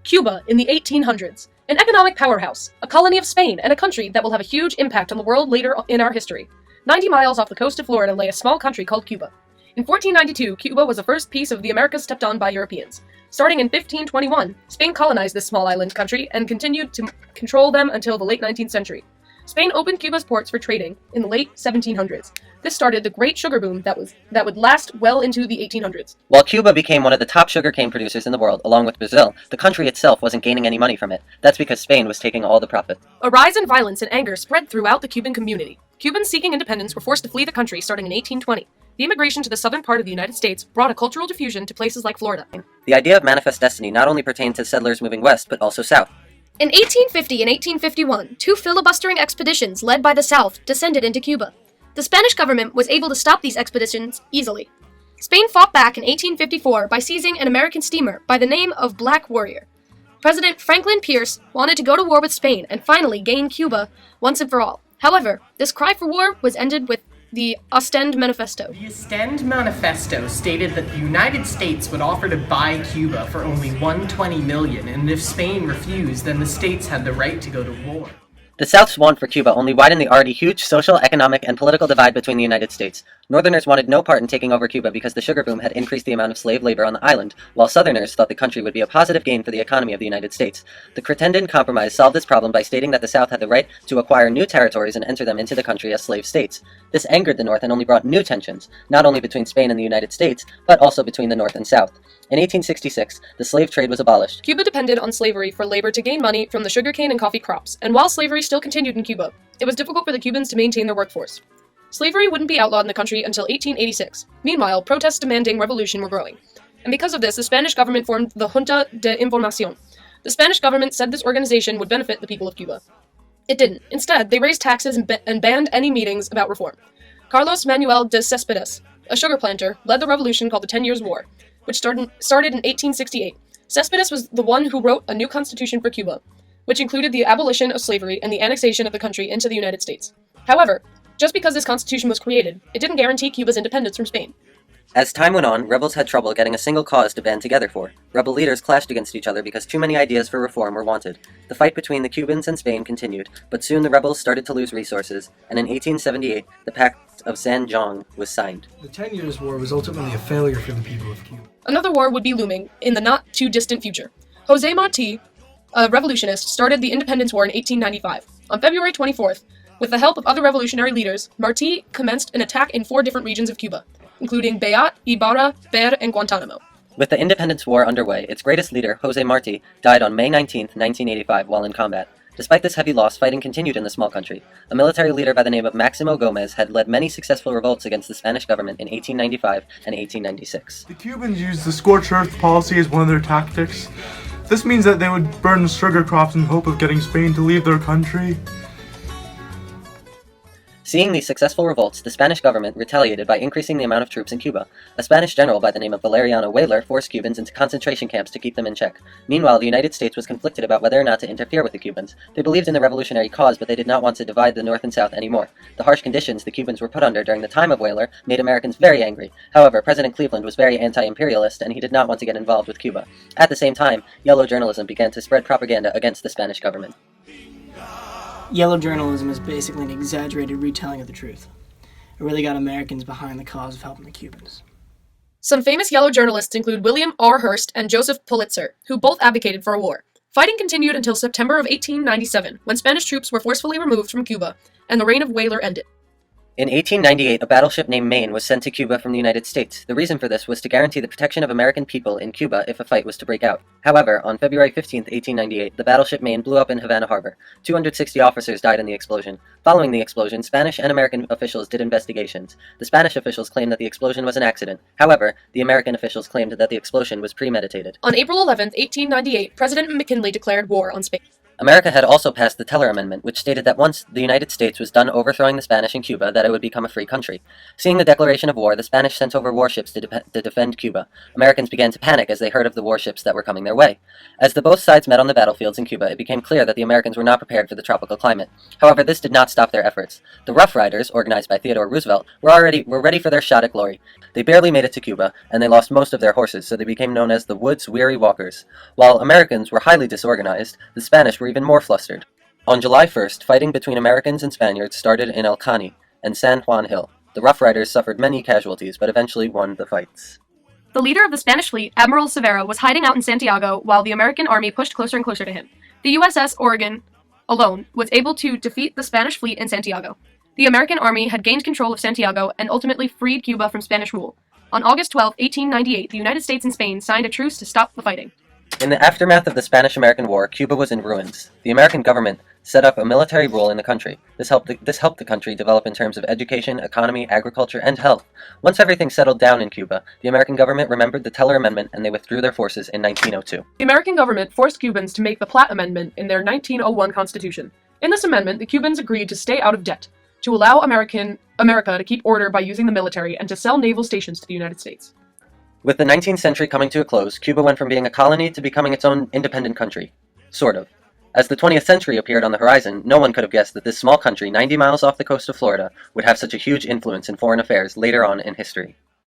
Cuba in the 1800s, an economic powerhouse, a colony of Spain, and a country that will have a huge impact on the world later in our history. 90 miles off the coast of Florida lay a small country called Cuba. In 1492, Cuba was the first piece of the Americas stepped on by Europeans. Starting in 1521, Spain colonized this small island country and continued to control them until the late 19th century. Spain opened Cuba's ports for trading in the late 1700s. This started the great sugar boom that would last well into the 1800s. While Cuba became one of the top sugarcane producers in the world, along with Brazil, the country itself wasn't gaining any money from it. That's because Spain was taking all the profit. A rise in violence and anger spread throughout the Cuban community. Cubans seeking independence were forced to flee the country starting in 1820. The immigration to the southern part of the United States brought a cultural diffusion to places like Florida. The idea of manifest destiny not only pertained to settlers moving west, but also south. In 1850 and 1851, two filibustering expeditions led by the South descended into Cuba. The Spanish government was able to stop these expeditions easily. Spain fought back in 1854 by seizing an American steamer by the name of Black Warrior. President Franklin Pierce wanted to go to war with Spain and finally gain Cuba once and for all. However, this cry for war was ended with the Ostend Manifesto. The Ostend Manifesto stated that the United States would offer to buy Cuba for only $120 million, and if Spain refused, then the states had the right to go to war. The South's want for Cuba only widened the already huge social, economic, and political divide between the United States. Northerners wanted no part in taking over Cuba because the sugar boom had increased the amount of slave labor on the island, while Southerners thought the country would be a positive gain for the economy of the United States. The Crittenden Compromise solved this problem by stating that the South had the right to acquire new territories and enter them into the country as slave states. This angered the North and only brought new tensions, not only between Spain and the United States, but also between the North and South. In 1866, the slave trade was abolished. Cuba depended on slavery for labor to gain money from the sugarcane and coffee crops, and while slavery still continued in Cuba, it was difficult for the Cubans to maintain their workforce. Slavery wouldn't be outlawed in the country until 1886. Meanwhile, protests demanding revolution were growing. And because of this, the Spanish government formed the Junta de Información. The Spanish government said this organization would benefit the people of Cuba. It didn't. Instead, they raised taxes and banned any meetings about reform. Carlos Manuel de Céspedes, a sugar planter, led the revolution called the 10 Years' War, which started in 1868. Céspedes was the one who wrote a new constitution for Cuba, which included the abolition of slavery and the annexation of the country into the United States. However, just because this constitution was created, it didn't guarantee Cuba's independence from Spain. As time went on, rebels had trouble getting a single cause to band together for. Rebel leaders clashed against each other because too many ideas for reform were wanted. The fight between the Cubans and Spain continued, but soon the rebels started to lose resources, and in 1878, the Pact of San Juan was signed. The 10 Years' War was ultimately a failure for the people of Cuba. Another war would be looming in the not-too-distant future. José Martí, a revolutionist, started the Independence War in 1895. On February 24th, with the help of other revolutionary leaders, Martí commenced an attack in 4 different regions of Cuba, including Beat, Ibarra, Ber, and Guantanamo. With the Independence War underway, its greatest leader, José Martí, died on May 19, 1985, while in combat. Despite this heavy loss, fighting continued in the small country. A military leader by the name of Máximo Gómez had led many successful revolts against the Spanish government in 1895 and 1896. The Cubans used the scorched earth policy as one of their tactics. This means that they would burn sugar crops in hope of getting Spain to leave their country. Seeing these successful revolts, the Spanish government retaliated by increasing the amount of troops in Cuba. A Spanish general by the name of Valeriano Weyler forced Cubans into concentration camps to keep them in check. Meanwhile, the United States was conflicted about whether or not to interfere with the Cubans. They believed in the revolutionary cause, but they did not want to divide the North and South anymore. The harsh conditions the Cubans were put under during the time of Weyler made Americans very angry. However, President Cleveland was very anti-imperialist, and he did not want to get involved with Cuba. At the same time, yellow journalism began to spread propaganda against the Spanish government. Yellow journalism is basically an exaggerated retelling of the truth. It really got Americans behind the cause of helping the Cubans. Some famous yellow journalists include William R. Hearst and Joseph Pulitzer, who both advocated for a war. Fighting continued until September of 1897, when Spanish troops were forcefully removed from Cuba, and the reign of Weyler ended. In 1898, a battleship named Maine was sent to Cuba from the United States. The reason for this was to guarantee the protection of American people in Cuba if a fight was to break out. However, on February 15, 1898, the battleship Maine blew up in Havana Harbor. 260 officers died in the explosion. Following the explosion, Spanish and American officials did investigations. The Spanish officials claimed that the explosion was an accident. However, the American officials claimed that the explosion was premeditated. On April 11, 1898, President McKinley declared war on Spain. America had also passed the Teller Amendment, which stated that once the United States was done overthrowing the Spanish in Cuba, that it would become a free country. Seeing the declaration of war, the Spanish sent over warships to defend Cuba. Americans began to panic as they heard of the warships that were coming their way. As the both sides met on the battlefields in Cuba, it became clear that the Americans were not prepared for the tropical climate. However, this did not stop their efforts. The Rough Riders, organized by Theodore Roosevelt, were ready for their shot at glory. They barely made it to Cuba, and they lost most of their horses, so they became known as the Woods Weary Walkers. While Americans were highly disorganized, the Spanish were even more flustered. On July 1st, fighting between Americans and Spaniards started in El Caney and San Juan Hill. The Rough Riders suffered many casualties, but eventually won the fights. The leader of the Spanish fleet, Admiral Cervera, was hiding out in Santiago while the American army pushed closer and closer to him. The USS Oregon alone was able to defeat the Spanish fleet in Santiago. The American army had gained control of Santiago and ultimately freed Cuba from Spanish rule. On August 12, 1898, the United States and Spain signed a truce to stop the fighting. In the aftermath of the Spanish-American War, Cuba was in ruins. The American government set up a military rule in the country. This helped the country develop in terms of education, economy, agriculture, and health. Once everything settled down in Cuba, the American government remembered the Teller Amendment and they withdrew their forces in 1902. The American government forced Cubans to make the Platt Amendment in their 1901 Constitution. In this amendment, the Cubans agreed to stay out of debt, to allow America to keep order by using the military, and to sell naval stations to the United States. With the 19th century coming to a close, Cuba went from being a colony to becoming its own independent country. Sort of. As the 20th century appeared on the horizon, no one could have guessed that this small country 90 miles off the coast of Florida would have such a huge influence in foreign affairs later on in history.